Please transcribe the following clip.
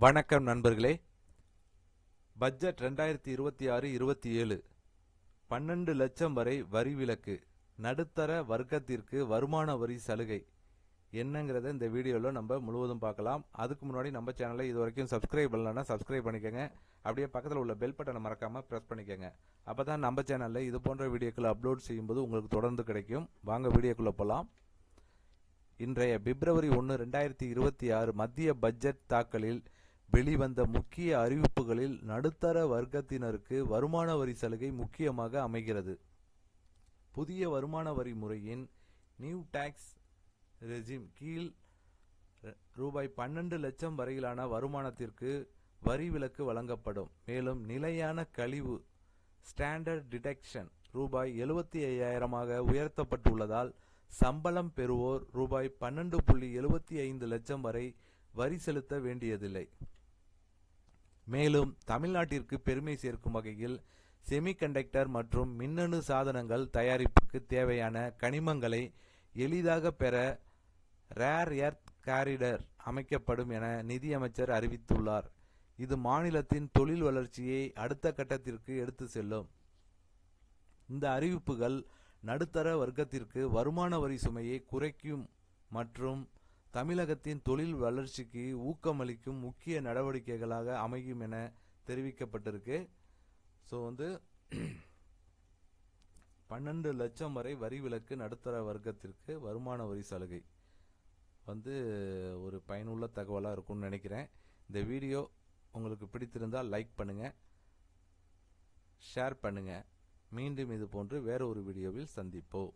வணக்கம் நண்பர்களே. பட்ஜெட் 2026-27 12 லட்சம் வரை வரி விலக்கு, நடுத்தர வர்க்கத்திற்கு வருமான வரி சலுகை என்னங்கிறத இந்த வீடியோவில் நம்ம முழுவதும் பார்க்கலாம். அதுக்கு முன்னாடி நம்ம சேனலை இது வரைக்கும் சப்ஸ்கிரைப் பண்ணலன்னா சப்ஸ்கிரைப் பண்ணிக்கோங்க. அப்படியே பக்கத்தில் உள்ள பெல் பட்டனை மறக்காமல் ப்ரெஸ் பண்ணிக்கோங்க. அப்போ தான் நம்ம சேனலில் இது போன்ற வீடியோக்களை அப்லோட் செய்யும்போது உங்களுக்கு தொடர்ந்து கிடைக்கும். வாங்க வீடியோக்குள்ளே போகலாம். இன்றைய பிப்ரவரி 1, 2026 மத்திய பட்ஜெட் தாக்கலில் வெளிவந்த முக்கிய அறிவிப்புகளில் நடுத்தர வர்க்கத்தினருக்கு வருமான வரி சலுகை முக்கியமாக அமைகிறது. புதிய வருமான வரி முறையின் நியூ டாக்ஸ் ரெஜிம் கீழ் ரூபாய் 12 லட்சம் வரையிலான வருமானத்திற்கு வரி விலக்கு வழங்கப்படும். மேலும் நிலையான கழிவு ஸ்டாண்டர்ட் டிடக்ஷன் ரூபாய் 75,000 உயர்த்தப்பட்டுள்ளதால் சம்பளம் பெறுவோர் ரூபாய் 12.75 லட்சம் வரை வரி செலுத்த வேண்டியதில்லை. மேலும் தமிழ்நாட்டிற்கு பெருமை சேர்க்கும் வகையில் செமிகண்டக்டர் மற்றும் மின்னணு சாதனங்கள் தயாரிப்புக்கு தேவையான கனிமங்களை எளிதாக பெற ரேர் எர்த் காரிடர் அமைக்கப்படும் என நிதியமைச்சர் அறிவித்துள்ளார். இது மாநிலத்தின் தொழில் வளர்ச்சியை அடுத்த கட்டத்திற்கு எடுத்து செல்லும். இந்த அறிவிப்புகள் நடுத்தர வர்க்கத்திற்கு வருமான வரி சுமையை குறைக்கும் மற்றும் தமிழகத்தின் தொழில் வளர்ச்சிக்கு ஊக்கமளிக்கும் முக்கிய நடவடிக்கைகளாக அமையும் என தெரிவிக்கப்பட்டிருக்கு. ஸோ 12 லட்சம் வரை வரி விலக்கு, நடுத்தர வர்க்கத்திற்கு வருமான வரி சலுகை ஒரு பயனுள்ள தகவலாக இருக்கும்னு நினைக்கிறேன். இந்த வீடியோ உங்களுக்கு பிடித்திருந்தால் லைக் பண்ணுங்கள், ஷேர் பண்ணுங்கள். மீண்டும் இது போன்று வேற ஒரு வீடியோவில் சந்திப்போம்.